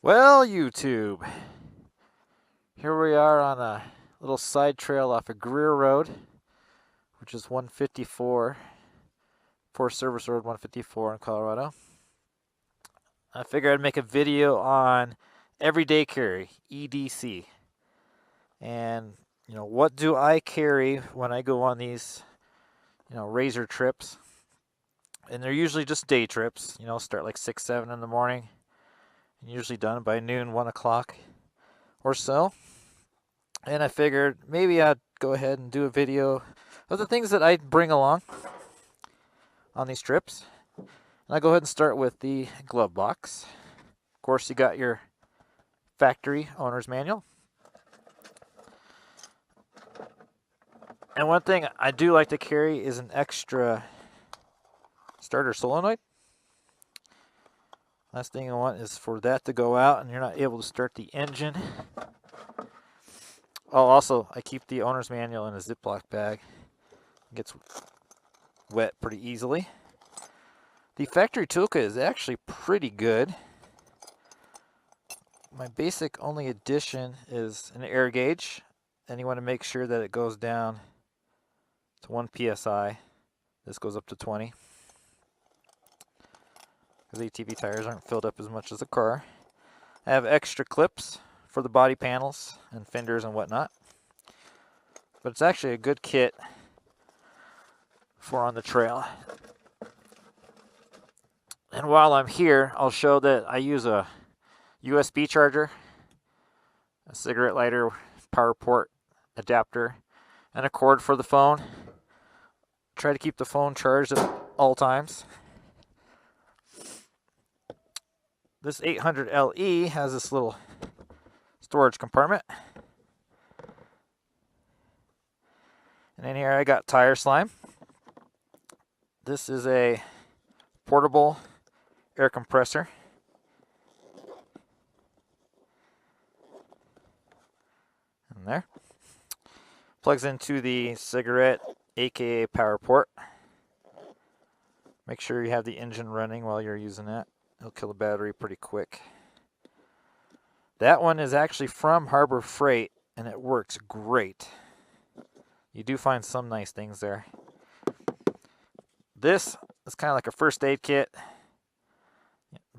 Well, YouTube, here we are on a little side trail off of Greer Road, which is 154, Forest Service Road 154 in Colorado. I figured I'd make a video on everyday carry, EDC. And, what do I carry when I go on these, razor trips? And they're usually just day trips, start like 6, 7 in the morning. Usually done by noon, 1 o'clock or so. And I figured maybe I'd go ahead and do a video of the things that I bring along on these trips. And I'll go ahead and start with the glove box. Of course, you got your factory owner's manual. And one thing I do like to carry is an extra starter solenoid. Last thing I want is for that to go out and you're not able to start the engine. Oh, also, I keep the owner's manual in a Ziploc bag. It gets wet pretty easily. The factory toolkit is actually pretty good. My basic only addition is an air gauge, and you want to make sure that it goes down to 1 psi. This goes up to 20. Because ATV tires aren't filled up as much as a car. I have extra clips for the body panels and fenders and whatnot. But it's actually a good kit for on the trail. And while I'm here, I'll show that I use a USB charger, a cigarette lighter, power port adapter, and a cord for the phone. Try to keep the phone charged at all times. This 800 LE has this little storage compartment. And in here I got tire slime. This is a portable air compressor. In there. Plugs into the cigarette, aka power port. Make sure you have the engine running while you're using that. It'll kill the battery pretty quick. That one is actually from Harbor Freight, and it works great. You do find some nice things there. This is kind of like a first aid kit.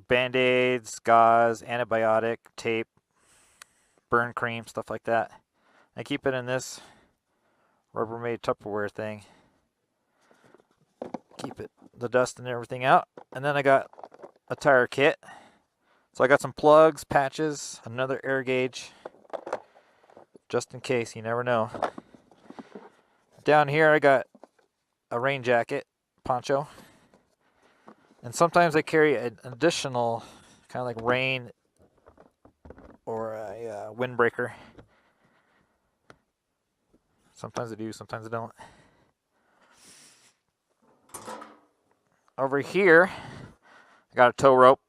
Band-aids, gauze, antibiotic, tape, burn cream, stuff like that. I keep it in this Rubbermaid Tupperware thing. Keep the dust and everything out. And then I got a tire kit. So I got some plugs, patches, another air gauge, just in case, you never know. Down here I got a rain jacket, poncho. And sometimes I carry an additional kind of like rain or a windbreaker. Sometimes I do, sometimes I don't. Over here, I got a tow rope.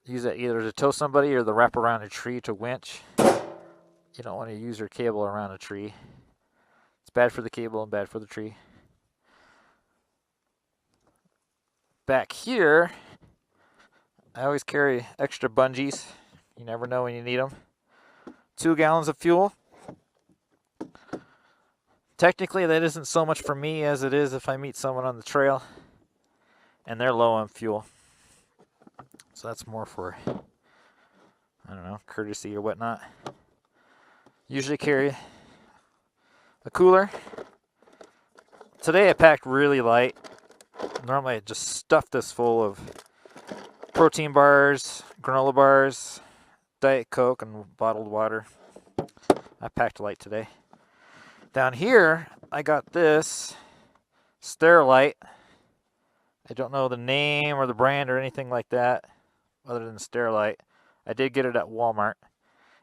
Use that either to tow somebody or to wrap around a tree to winch. You don't want to use your cable around a tree. It's bad for the cable and bad for the tree. Back here, I always carry extra bungees. You never know when you need them. 2 gallons of fuel. Technically, that isn't so much for me as it is if I meet someone on the trail and they're low on fuel. So that's more for, I don't know, courtesy or whatnot. Usually carry a cooler. Today I packed really light. Normally I just stuff this full of protein bars, granola bars, Diet Coke, and bottled water. I packed light today. Down here, I got this Sterilite. I don't know the name or the brand or anything like that other than Sterilite. I did get it at Walmart.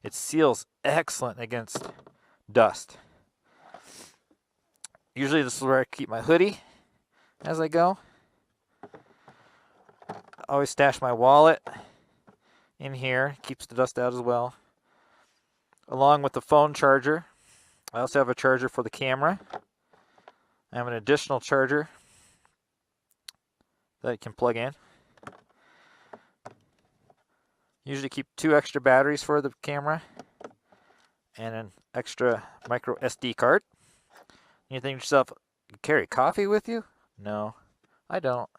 It seals excellent against dust. Usually this is where I keep my hoodie as I go. I always stash my wallet in here. Keeps the dust out as well. Along with the phone charger. I also have a charger for the camera. I have an additional charger that I can plug in. Usually keep 2 extra batteries for the camera and an extra micro SD card. You think to yourself, you carry coffee with you? No, I don't.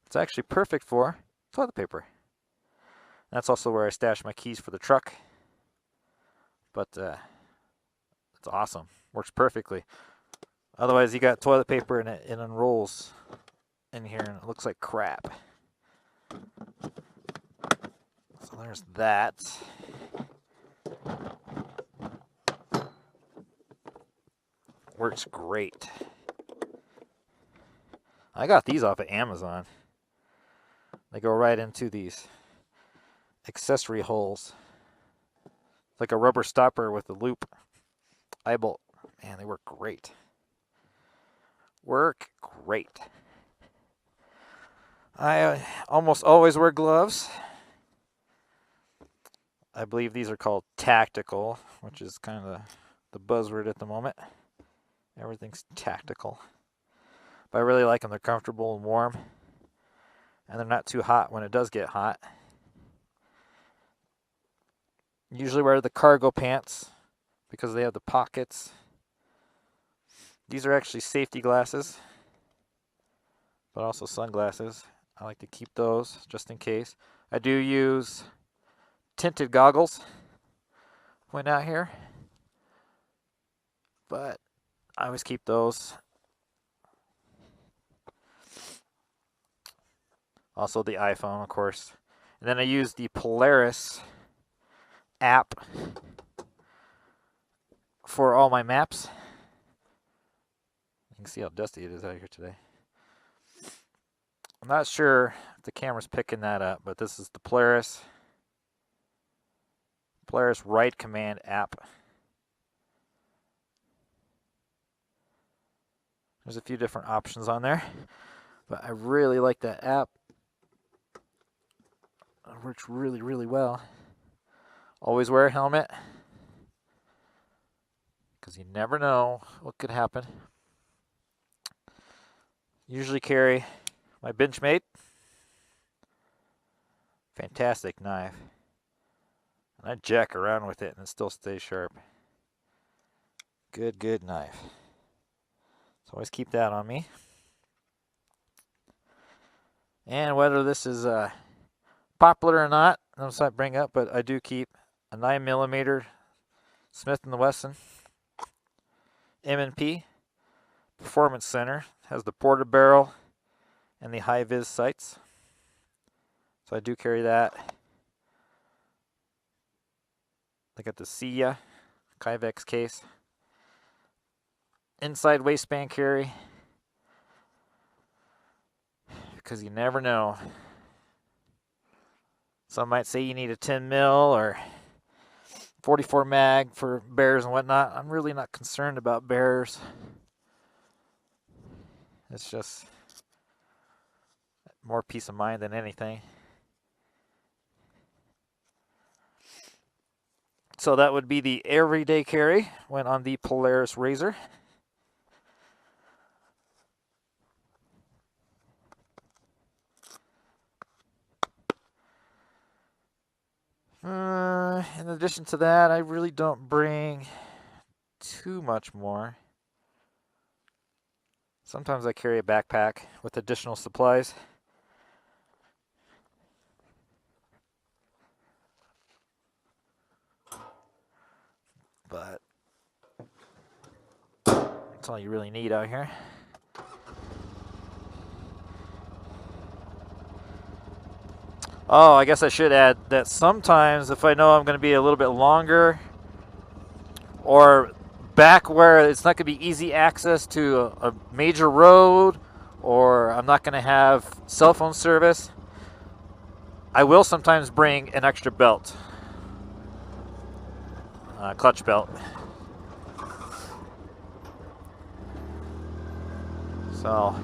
It's actually perfect for toilet paper. That's also where I stash my keys for the truck. But it's awesome. Works perfectly. Otherwise, you got toilet paper and it unrolls in here and it looks like crap. So there's that. Works great. I got these off of Amazon. They go right into these accessory holes. It's like a rubber stopper with a loop eye bolt. Man, they work great. Work great. I almost always wear gloves. I believe these are called tactical, which is kind of the buzzword at the moment. Everything's tactical. But I really like them. They're comfortable and warm. And they're not too hot when it does get hot. Usually wear the cargo pants because they have the pockets. These are actually safety glasses, but also sunglasses. I like to keep those just in case. I do use tinted goggles when out here, but I always keep those. Also the iPhone, of course. And then I use the Polaris app for all my maps. You can see how dusty it is out here today. I'm not sure if the camera's picking that up, but this is the Polaris Ride Command app. There's a few different options on there, but I really like that app. It works really, really well. Always wear a helmet, because you never know what could happen. Usually carry my Benchmade. Fantastic knife. And I jack around with it and it still stays sharp. Good, good knife. So always keep that on me. And whether this is popular or not, I don't bring up, but I do keep a 9mm Smith & Wesson M&P Performance Center. Has the porta barrel and the high-vis sights. So I do carry that. I got the CYA Kydex case. Inside waistband carry, because you never know. Some might say you need a 10 mil or 44 mag for bears and whatnot. I'm really not concerned about bears. It's just more peace of mind than anything. So that would be the everyday carry when on the Polaris RZR. In addition to that, I really don't bring too much more. Sometimes I carry a backpack with additional supplies. But that's all you really need out here. Oh, I guess I should add that sometimes if I know I'm going to be a little bit longer or back where it's not going to be easy access to a major road, or I'm not going to have cell phone service, I will sometimes bring an extra belt, clutch belt. So,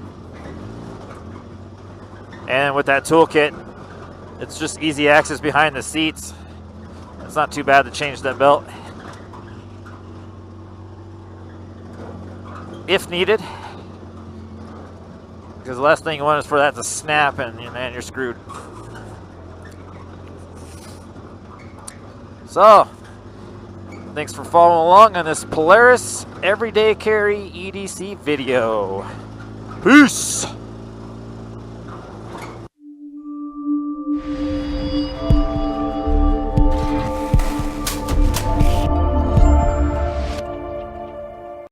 and with that toolkit, it's just easy access behind the seats. It's not too bad to change that belt if needed, because the last thing you want is for that to snap and man, you're screwed. So, thanks for following along on this Polaris Everyday Carry EDC video. Peace!